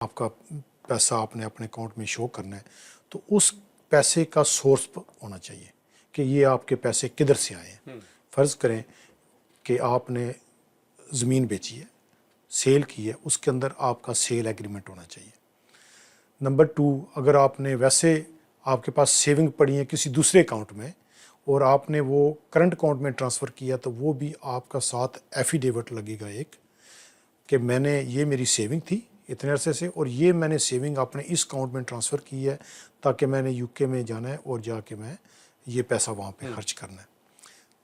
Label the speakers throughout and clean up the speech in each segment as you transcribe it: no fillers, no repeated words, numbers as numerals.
Speaker 1: آپ کا پیسہ آپ نے اپنے اکاؤنٹ میں شو کرنا ہے تو اس پیسے کا سورس ہونا چاہیے کہ یہ آپ کے پیسے کدھر سے آئے ہیں. فرض کریں کہ آپ نے زمین بیچی ہے، سیل کی ہے، اس کے اندر آپ کا سیل ایگریمنٹ ہونا چاہیے. نمبر 2، اگر آپ نے ویسے آپ کے پاس سیونگ پڑی ہیں کسی دوسرے اکاؤنٹ میں اور آپ نے وہ کرنٹ اکاؤنٹ میں ٹرانسفر کیا تو وہ بھی آپ کا ساتھ ایفیڈیوٹ لگے گا ایک کہ میں نے یہ میری سیونگ تھی اتنے عرصے سے اور یہ میں نے سیونگ اپنے اس اکاؤنٹ میں ٹرانسفر کی ہے تاکہ میں نے UK میں جانا ہے اور جا کے میں یہ پیسہ وہاں پہ خرچ کرنا ہے.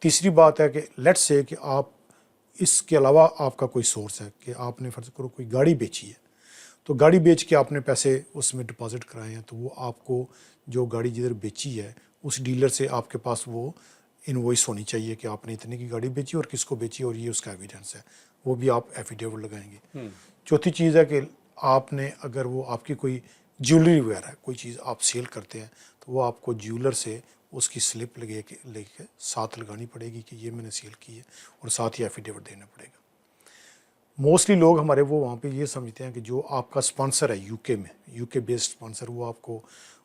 Speaker 1: تیسری بات ہے کہ لیٹس سے کہ آپ اس کے علاوہ آپ کا کوئی سورس ہے کہ آپ نے فرض کرو کوئی گاڑی بیچی ہے تو گاڑی بیچ کے آپ نے پیسے اس میں ڈپازٹ کرائے ہیں تو وہ آپ کو جو گاڑی جدھر بیچی ہے اس ڈیلر سے آپ کے پاس وہ انوائس ہونی چاہیے کہ آپ نے اتنے کی گاڑی بیچی اور کس کو بیچی اور یہ اس کا ایویڈنس ہے، وہ بھی آپ ایفیڈیوٹ لگائیں گے. چوتھی چیز ہے کہ آپ نے اگر وہ آپ کی کوئی جیولری وغیرہ ہے کوئی چیز آپ سیل کرتے ہیں تو وہ آپ کو جیولر سے اس کی سلپ لے کے ساتھ لگانی پڑے گی کہ یہ میں نے سیل کی ہے اور ساتھ ہی ایفیڈیوٹ دینا پڑے گا. موسٹلی لوگ ہمارے وہ وہاں پہ یہ سمجھتے ہیں کہ جو آپ کا اسپانسر ہے UK میں UK بیسڈ اسپانسر وہ آپ کو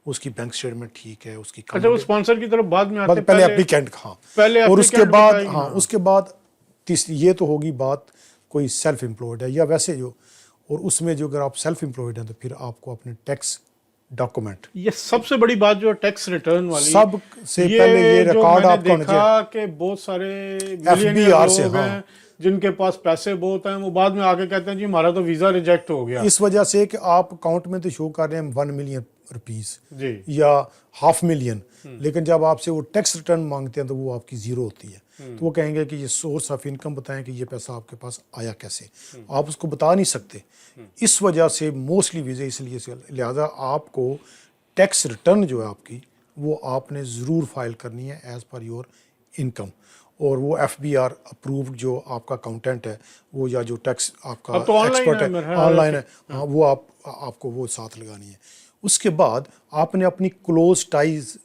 Speaker 1: اس کی بینک اسٹیٹمنٹ ٹھیک ہے اس کی
Speaker 2: اچھا وہ اسپانسر کی طرف بعد میں آتے
Speaker 1: پہلے اپلیکینٹ. ہاں
Speaker 2: پہلے
Speaker 1: اور اس کے بعد
Speaker 2: بتائیں گے.
Speaker 1: ہاں اس کے بعد تیسری یہ تو ہوگی بات کوئی سیلف امپلائڈ ہے یا ویسے جو، اور اس میں جو اگر آپ سیلف امپلائڈ ہیں تو پھر آپ کو اپنے ٹیکس ڈاکومنٹ
Speaker 2: یہ سب سے بڑی بات جو ٹیکس ریٹرن والی
Speaker 1: سب سے پہلے یہ
Speaker 2: جو
Speaker 1: ریکارڈ
Speaker 2: میں
Speaker 1: آپ
Speaker 2: نے
Speaker 1: کا ہونا چاہیے
Speaker 2: دیکھا کہ بہت سارے ملینئر
Speaker 1: FBR سے.
Speaker 2: لوگ
Speaker 1: ہاں
Speaker 2: ہیں جن کے پاس پیسے بہت ہیں وہ بعد میں آگے کہتے ہیں جی ہمارا تو ویزا ریجیکٹ ہو گیا.
Speaker 1: اس وجہ سے کہ آپ اکاؤنٹ میں تو شو کر رہے ہیں 1 ملین روپیز
Speaker 2: جی
Speaker 1: یا 500,000 لیکن جب آپ سے وہ ٹیکس ریٹرن مانگتے ہیں تو وہ آپ کی زیرو ہوتی ہے. تو وہ کہیں گے کہ یہ سورس آف انکم بتائیں کہ یہ پیسہ آپ کے پاس آیا کیسے، آپ اس کو بتا نہیں سکتے. اس وجہ سے موسٹلی ویزے اس لیے سے لہٰذا آپ کو ٹیکس ریٹرن جو ہے آپ کی وہ آپ نے ضرور فائل کرنی ہے ایز پر یور انکم. اور وہ FBR اپرووڈ جو آپ کا اکاؤنٹنٹ ہے وہ یا جو ٹیکس آپ کا
Speaker 2: اب تو آن لائن
Speaker 1: ایکسپرٹ
Speaker 2: ہے
Speaker 1: ہے
Speaker 2: میرا خیال
Speaker 1: آن لائن ہے ہاں وہ آپ کو وہ ساتھ لگانی ہے. اس کے بعد آپ نے اپنی کلوز ٹائز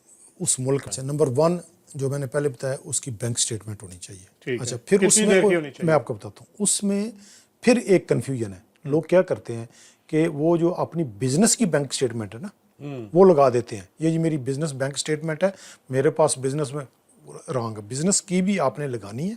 Speaker 1: اس ملک سے نمبر 1 جو میں نے پہلے بتایا اس کی بینک اسٹیٹمنٹ ہونی چاہیے. اچھا پھر اس میں میں آپ کو بتاتا ہوں اس میں پھر ایک کنفیوژن ہے. لوگ کیا کرتے ہیں کہ وہ جو اپنی بزنس کی بینک اسٹیٹمنٹ ہے نا وہ لگا دیتے ہیں یہ جی میری بزنس بینک اسٹیٹمنٹ ہے میرے پاس بزنس میں رانگ. بزنس کی بھی آپ نے لگانی ہے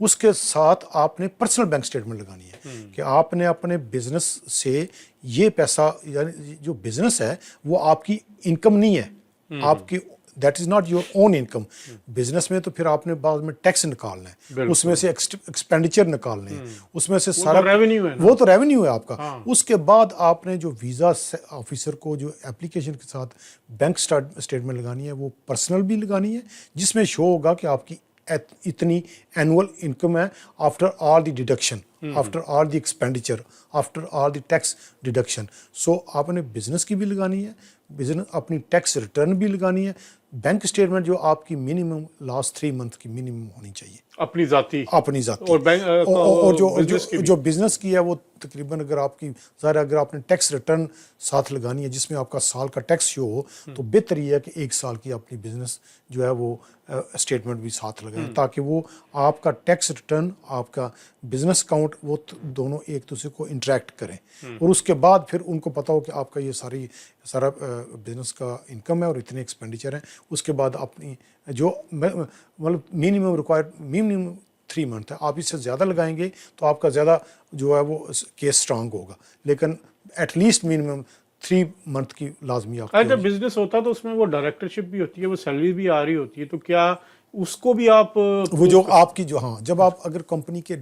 Speaker 1: اس کے ساتھ آپ نے پرسنل بینک اسٹیٹمنٹ لگانی ہے کہ آپ نے اپنے بزنس سے یہ پیسہ یعنی جو بزنس ہے وہ آپ کی انکم نہیں ہے آپ کی that is not your own income. Business میں تو پھر آپ نے بعد میں ٹیکس نکالنا ہے اس میں سے ایکسپینڈیچر نکالنے ہیں اس میں سے سارا وہ تو ریونیو ہے آپ کا. اس کے بعد آپ نے جو ویزا آفیسر کو جو اپلیکیشن کے ساتھ بینک اسٹیٹمنٹ لگانی ہے وہ پرسنل بھی لگانی ہے جس میں شو ہوگا کہ آپ کی اتنی اینول انکم ہے after all the deduction after all the expenditure after all the tax deduction. So آپ نے بزنس کی بھی لگانی ہے بزنس اپنی ٹیکس ریٹرن بھی لگانی ہے. بینک اسٹیٹمنٹ جو آپ کی منیمم لاسٹ 3 منتھ کی منیمم ہونی چاہیے اپنی ذاتی اور جو بزنس کی ہے وہ تقریباً اگر آپ کی ظاہر اگر آپ نے ٹیکس ریٹرن ساتھ لگانی ہے جس میں آپ کا سال کا ٹیکس شو ہو تو بہتر یہ ہے کہ 1 سال کی اپنی بزنس جو ہے وہ اسٹیٹمنٹ بھی ساتھ لگائیں تاکہ وہ آپ کا ٹیکس ریٹرن آپ کا بزنس اکاؤنٹ وہ دونوں ایک دوسرے کو انٹریکٹ کریں اور اس کے بعد پھر ان کو پتہ ہو کہ آپ کا یہ سارا بزنس کا انکم ہے اور اتنے ایکسپینڈیچر ہیں. اس کے بعد اپنی جو مطلب منیمم ریکوائرڈ منیمم 3 منتھ ہے آپ اس سے زیادہ لگائیں گے تو آپ کا زیادہ جو ہے وہ کیس اسٹرانگ ہوگا لیکن ایٹ لیسٹ منیمم 3 منتھ کی لازمی آپ
Speaker 2: جب بزنس ہوتا ہے تو اس میں وہ ڈائریکٹرشپ بھی ہوتی ہے وہ سیلری بھی آ رہی ہوتی ہے تو کیا اس کو بھی آپ
Speaker 1: وہ جو آپ کی جو ہاں جب آپ اگر کمپنی کے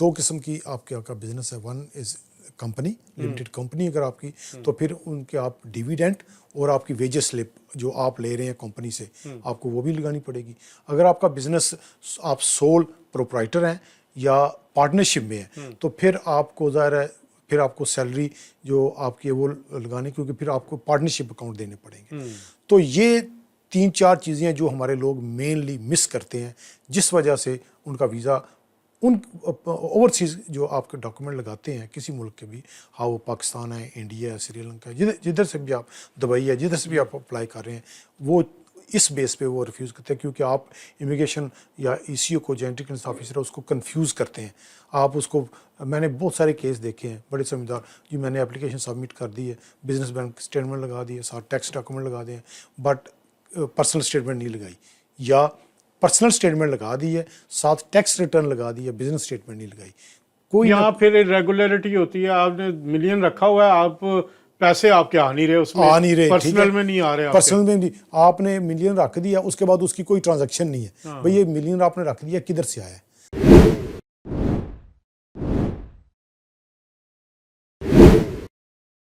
Speaker 1: 2 قسم کی آپ کے بزنس ہے 1 از کمپنی لمیٹڈ کمپنی اگر آپ کی تو پھر ان کے آپ ڈیویڈنٹ اور آپ کی ویجز سلپ جو آپ لے رہے ہیں کمپنی سے آپ کو وہ بھی لگانی پڑے گی. اگر آپ کا بزنس آپ سول پروپرائٹر ہیں یا پارٹنرشپ میں ہیں تو پھر آپ کو ظاہر ہے پھر آپ کو سیلری جو آپ کی وہ لگانی کیونکہ پھر آپ کو پارٹنرشپ اکاؤنٹ دینے پڑیں گے. تو یہ 3-4 چیزیں ہیں جو ہمارے لوگ مینلی مس کرتے ہیں جس وجہ سے ان کا ویزا ان اوورسیز جو آپ کے ڈاکومنٹ لگاتے ہیں کسی ملک کے بھی ہاں وہ پاکستان ہے انڈیا ہے سری لنکا ہے جدھر سے بھی آپ دبئی ہے جدھر سے بھی آپ اپلائی کر رہے ہیں وہ اس بیس پہ وہ ریفیوز کرتے ہیں کیونکہ آپ امیگریشن یا ای سی او کو جو انٹری کلیئرنس آفیسر ہے اس کو کنفیوز کرتے ہیں. آپ اس کو, میں نے بہت سارے کیس دیکھے ہیں, بڑے سمجھدار جی میں نے اپلیکیشن سبمٹ کر دی ہے, بزنس بینک اسٹیٹمنٹ لگا دی ہے, ساتھ ٹیکس ڈاکومنٹ لگا دیں, بٹ پرسنل اسٹیٹمنٹ نہیں لگائی, یا پرسنل اسٹیٹمنٹ لگا دی ہے ساتھ ٹیکس ریٹرن لگا دی ہے, بزنس اسٹیٹمنٹ نہیں لگائی. کوئی
Speaker 2: یہاں پھر ریگولیرٹی ہوتی ہے, آپ نے ملین رکھا ہوا ہے, آپ پیسے آپ کے آ نہیں رہے اس میں,
Speaker 1: آ نہیں رہے,
Speaker 2: پرسنل میں نہیں آ رہے,
Speaker 1: پرسنل میں نہیں, آپ نے ملین رکھ دیا, اس کے بعد اس کی کوئی ٹرانزیکشن نہیں ہے, بھئی یہ ملین آپ نے رکھ دیا کدھر سے آیا ہے.